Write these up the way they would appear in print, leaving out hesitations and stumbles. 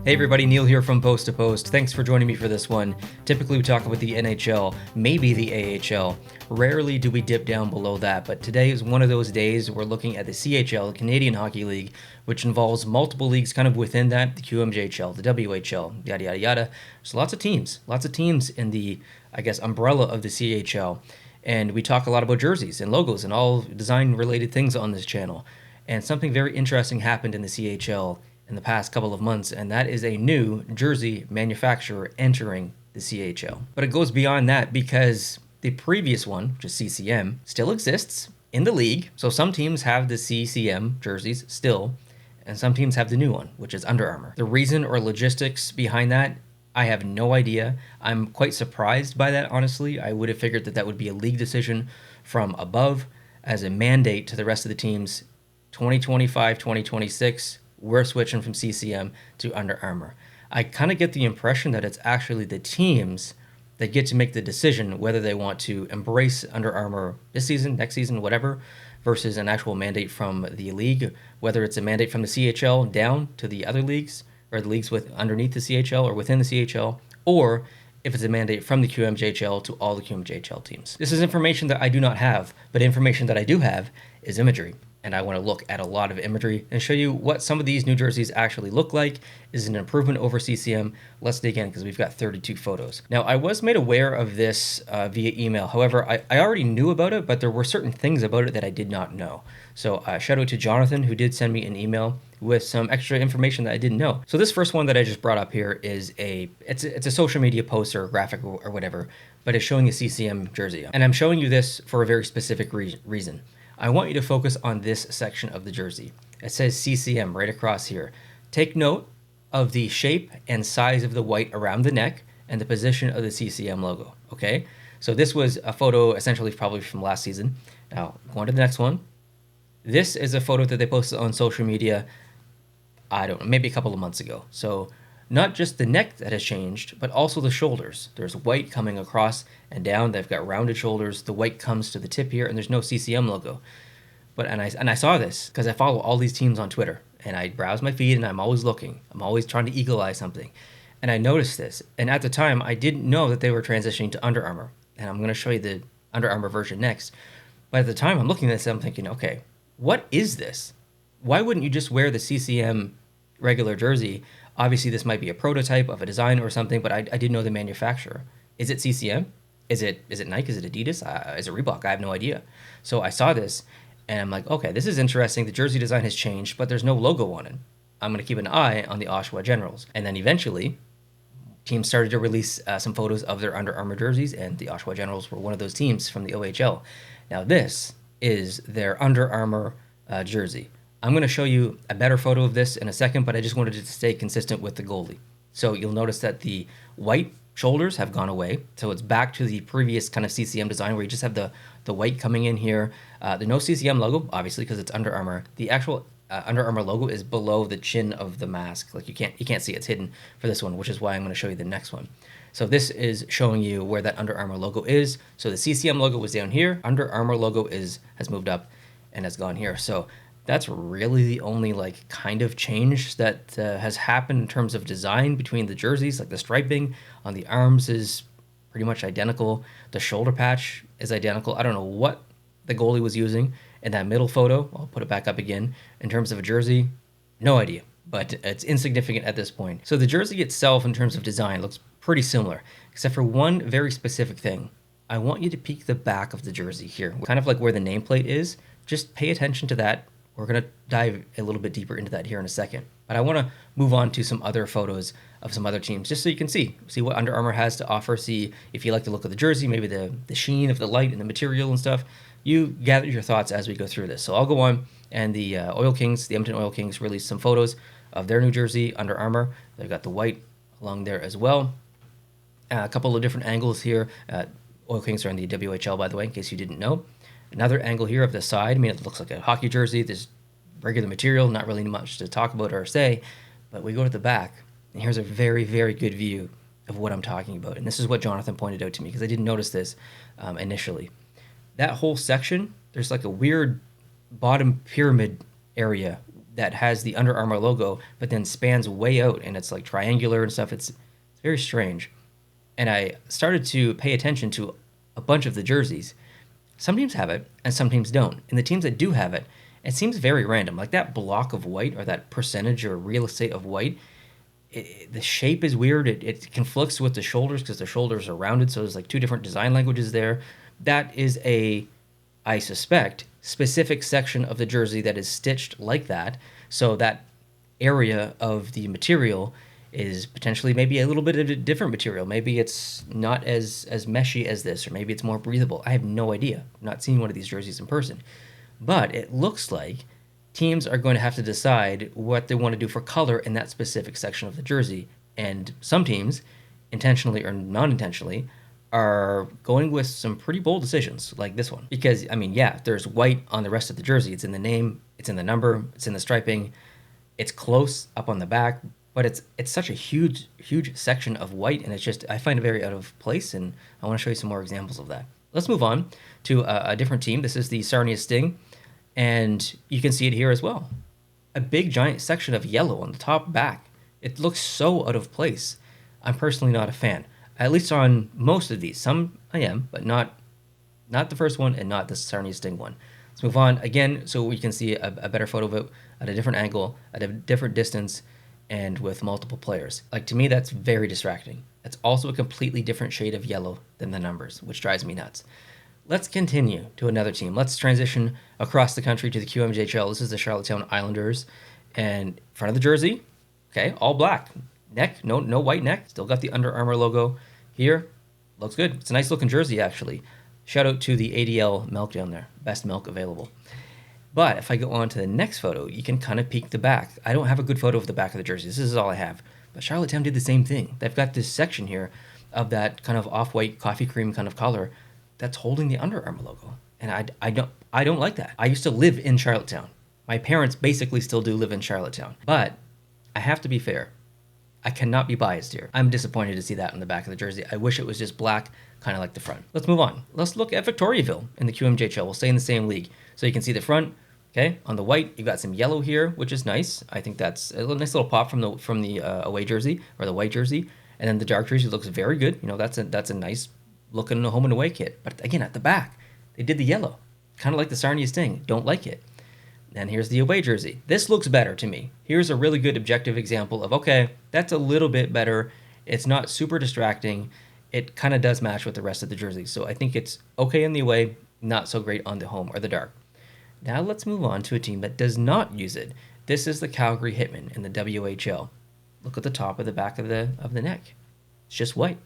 Hey everybody, Neil here from Post to Post. Thanks for joining me for this one. Typically we talk about the NHL, maybe the AHL. Rarely do we dip down below that, but today is one of those days we're looking at the CHL, the Canadian Hockey League, which involves multiple leagues kind of within that, the QMJHL, the WHL, yada yada yada. There's lots of teams in the, umbrella of the CHL. And we talk a lot about jerseys and logos and all design related things on this channel. And something very interesting happened in the CHL in the past couple of months, and that is a new jersey manufacturer entering the CHL. But it goes beyond that because the previous one, which is CCM, still exists in the league. So some teams have the CCM jerseys still, and some teams have the new one, which is Under Armour. The reason or logistics behind that, I have no idea. I'm quite surprised by that, honestly. I would have figured that would be a league decision from above as a mandate to the rest of the teams. 2025, 2026, we're switching from CCM to Under Armour. I kind of get the impression that it's actually the teams that get to make the decision whether they want to embrace Under Armour this season, next season, whatever, versus an actual mandate from the league, whether it's a mandate from the CHL down to the other leagues, or the leagues with underneath the CHL or within the CHL, or if it's a mandate from the QMJHL to all the QMJHL teams. This is information that I do not have, but information that I do have is imagery. And I want to look at a lot of imagery and show you what some of these new jerseys actually look like. Is it an improvement over CCM? Let's dig in because we've got 32 photos. Now, I was made aware of this via email. However, I already knew about it, but there were certain things about it that I did not know. So shout out to Jonathan, who did send me an email with some extra information that I didn't know. So this first one that I just brought up here is it's a social media post or a graphic or whatever, but it's showing a CCM jersey. And I'm showing you this for a very specific reason. I want you to focus on this section of the jersey. It says CCM right across here. Take note of the shape and size of the white around the neck and the position of the CCM logo, okay? So this was a photo essentially probably from last season. Now, going to the next one. This is a photo that they posted on social media, I don't know, maybe a couple of months ago. So not just the neck that has changed, but also the shoulders. There's white coming across and down. They've got rounded shoulders. The white comes to the tip here, and there's no CCM logo. And I saw this because I follow all these teams on Twitter, and I browse my feed, and I'm always looking. I'm always trying to eagle eye something. And I noticed this. And at the time, I didn't know that they were transitioning to Under Armour. And I'm going to show you the Under Armour version next. But at the time, I'm looking at this, and I'm thinking, okay, what is this? Why wouldn't you just wear the CCM regular jersey? Obviously, this might be a prototype of a design or something, but I didn't know the manufacturer. Is it CCM? Is it Nike? Is it Adidas? Is it Reebok? I have no idea. So I saw this, and I'm like, okay, this is interesting. The jersey design has changed, but there's no logo on it. I'm going to keep an eye on the Oshawa Generals. And then eventually, teams started to release some photos of their Under Armour jerseys, and the Oshawa Generals were one of those teams from the OHL. Now, this is their Under Armour jersey. I'm going to show you a better photo of this in a second, but I just wanted it to stay consistent with the goalie. So you'll notice that the white shoulders have gone away. So it's back to the previous kind of CCM design where you just have the white coming in here. There's no CCM logo, obviously, because it's Under Armour. The actual Under Armour logo is below the chin of the mask. Like you can't see it. It's hidden for this one, which is why I'm going to show you the next one. So this is showing you where that Under Armour logo is. So the CCM logo was down here. Under Armour logo has moved up and has gone here. So that's really the only kind of change that has happened in terms of design between the jerseys. Like the striping on the arms is pretty much identical. The shoulder patch is identical. I don't know what the goalie was using in that middle photo. I'll put it back up again. In terms of a jersey, no idea, but it's insignificant at this point. So the jersey itself in terms of design looks pretty similar, except for one very specific thing. I want you to peek the back of the jersey here, kind of like where the nameplate is. Just pay attention to that. We're going to dive a little bit deeper into that here in a second. But I want to move on to some other photos of some other teams, just so you can see what Under Armour has to offer, see if you like the look of the jersey, maybe the sheen of the light and the material and stuff. You gather your thoughts as we go through this. So I'll go on, and the Edmonton Oil Kings released some photos of their new jersey, Under Armour. They've got the white along there as well. A couple of different angles here. Oil Kings are in the WHL, by the way, in case you didn't know. Another angle here of the side. I mean, it looks like a hockey jersey. There's regular material, not really much to talk about or say. But we go to the back, and here's a very, very good view of what I'm talking about. And this is what Jonathan pointed out to me, because I didn't notice this initially. That whole section, there's like a weird bottom pyramid area that has the Under Armour logo, but then spans way out and it's like triangular and stuff. It's very strange. And I started to pay attention to a bunch of the jerseys. Some teams have it and some teams don't. And the teams that do have it, it seems very random. Like that block of white or that percentage or real estate of white, the shape is weird. It conflicts with the shoulders because the shoulders are rounded. So there's like two different design languages there. That is I suspect, specific section of the jersey that is stitched like that. So that area of the material is potentially maybe a little bit of a different material. Maybe it's not as meshy as this, or maybe it's more breathable. I have no idea. I've not seen one of these jerseys in person. But it looks like teams are going to have to decide what they want to do for color in that specific section of the jersey. And some teams, intentionally or non-intentionally, are going with some pretty bold decisions like this one. Because, I mean, yeah, there's white on the rest of the jersey. It's in the name, it's in the number, it's in the striping, it's close up on the back, but it's such a huge section of white, and it's just, I find it very out of place, and I want to show you some more examples of that. Let's move on to a different team. This is the Sarnia Sting, and you can see it here as well. A big giant section of yellow on the top back. It looks so out of place. I'm personally not a fan. At least on most of these. Some I am, but not the first one and not the Sarnia Sting one. Let's move on again so we can see a better photo of it at a different angle, at a different distance, and with multiple players. Like, to me, that's very distracting. It's also a completely different shade of yellow than the numbers, which drives me nuts. Let's continue to another team. Let's transition across the country to the QMJHL. This is the Charlottetown Islanders. And front of the jersey, okay, all black. Neck, no white neck. Still got the Under Armour logo here. Looks good. It's a nice looking jersey, actually. Shout out to the ADL milk down there. Best milk available. But if I go on to the next photo, you can kind of peek the back. I don't have a good photo of the back of the jersey. This is all I have. But Charlottetown did the same thing. They've got this section here of that kind of off-white coffee cream kind of color that's holding the Under Armour logo. And I don't like that. I used to live in Charlottetown. My parents basically still do live in Charlottetown. But I have to be fair. I cannot be biased here. I'm disappointed to see that on the back of the jersey. I wish it was just black, kind of like the front. Let's move on. Let's look at Victoriaville in the QMJHL. We'll stay in the same league. So you can see the front. Okay, on the white, you've got some yellow here, which is nice. I think that's a nice little pop from the away jersey, or the white jersey. And then the dark jersey looks very good. You know, that's a nice looking home and away kit. But again, at the back, they did the yellow, kind of like the Sarnia Sting. Don't like it. And here's the away jersey. This looks better to me. Here's a really good objective example of, okay, that's a little bit better. It's not super distracting. It kind of does match with the rest of the jersey. So I think it's okay in the away, not so great on the home or the dark. Now let's move on to a team that does not use it. This is the Calgary Hitmen in the WHL. Look at the top of the back of the neck. It's just white.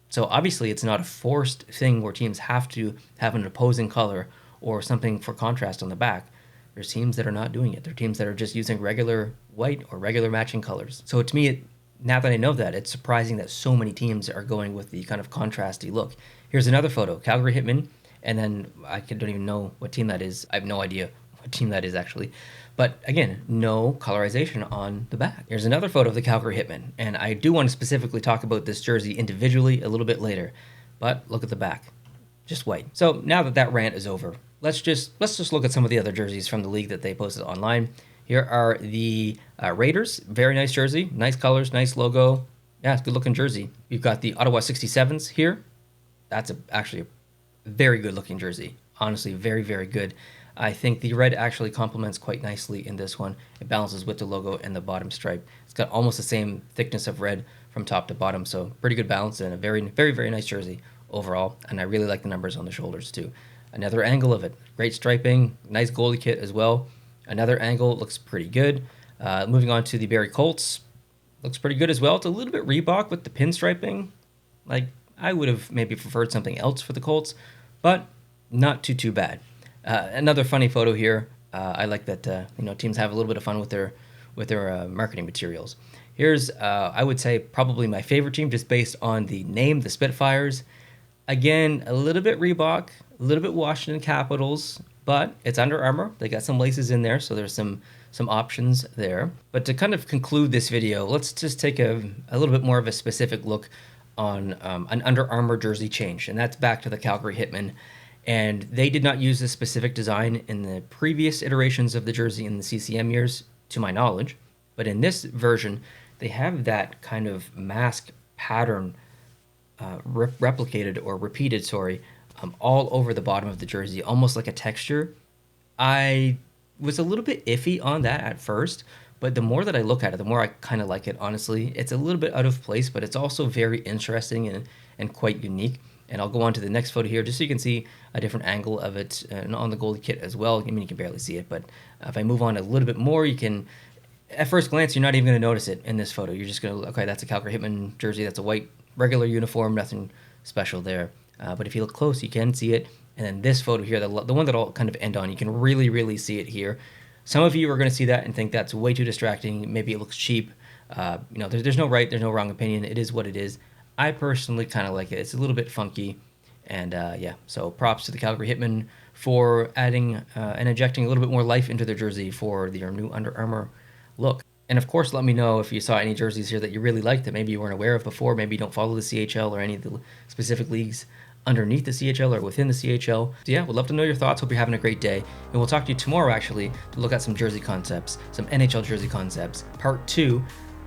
So obviously it's not a forced thing where teams have to have an opposing color or something for contrast on the back. There's teams that are not doing it. There are teams that are just using regular white or regular matching colors. So to me, now that I know that, it's surprising that so many teams are going with the kind of contrasty look. Here's another photo, Calgary Hitmen. And then I don't even know what team that is. I have no idea what team that is, actually. But again, no colorization on the back. Here's another photo of the Calgary Hitmen. And I do want to specifically talk about this jersey individually a little bit later. But look at the back. Just white. So now that rant is over, let's just look at some of the other jerseys from the league that they posted online. Here are the Raiders. Very nice jersey. Nice colors, nice logo. Yeah, good looking jersey. We've got the Ottawa 67s here. That's actually a very good looking jersey. Honestly, very, very good. I think the red actually complements quite nicely in this one. It balances with the logo and the bottom stripe. It's got almost the same thickness of red from top to bottom, so pretty good balance and a very, very, very nice jersey overall. And I really like the numbers on the shoulders too. Another angle of it. Great striping, nice goalie kit as well. Another angle looks pretty good. Moving on to the Barrie Colts. Looks pretty good as well. It's a little bit Reebok with the pinstriping. Like, I would have maybe preferred something else for the Colts, but not too bad. Another funny photo here. I like that teams have a little bit of fun with their marketing materials. Here's I would say probably my favorite team just based on the name, the Spitfires. Again, a little bit Reebok, a little bit Washington Capitals, but it's Under Armour. They got some laces in there, so there's some options there. But to kind of conclude this video, let's just take a little bit more of a specific look on an Under Armour jersey change, and that's back to the Calgary Hitmen. And they did not use this specific design in the previous iterations of the jersey in the CCM years, to my knowledge. But in this version, they have that kind of mask pattern replicated or repeated, all over the bottom of the jersey, almost like a texture. I was a little bit iffy on that at first, but the more that I look at it, the more I kind of like it, honestly. It's a little bit out of place, but it's also very interesting and quite unique. And I'll go on to the next photo here just so you can see a different angle of it and on the goalie kit as well. I mean, you can barely see it, but if I move on a little bit more, you can, at first glance, you're not even going to notice it in this photo. You're just going to, okay, that's a Calgary Hitman jersey. That's a white regular uniform, nothing special there. But if you look close, you can see it. And then this photo here, the one that I'll kind of end on, you can really, really see it here. Some of you are going to see that and think that's way too distracting. Maybe it looks cheap. There's no right, there's no wrong opinion. It is what it is. I personally kind of like it. It's a little bit funky. And so props to the Calgary Hitmen for adding and injecting a little bit more life into their jersey for their new Under Armour look. And of course, let me know if you saw any jerseys here that you really liked that maybe you weren't aware of before. Maybe you don't follow the CHL or any of the specific leagues underneath the CHL or within the CHL. So yeah, we'd love to know your thoughts. Hope you're having a great day. And we'll talk to you tomorrow, actually, to look at some jersey concepts, some NHL jersey concepts. Part 2,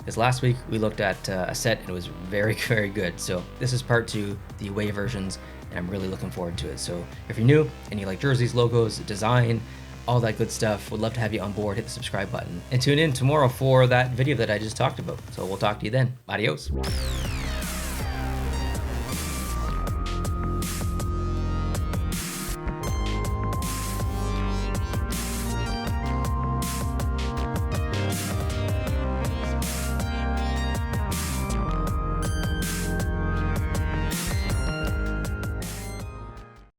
as last week we looked at a set and it was very, very good. So this is part 2, the away versions, and I'm really looking forward to it. So if you're new and you like jerseys, logos, design, all that good stuff, would love to have you on board. Hit the subscribe button and tune in tomorrow for that video that I just talked about. So we'll talk to you then. Adios.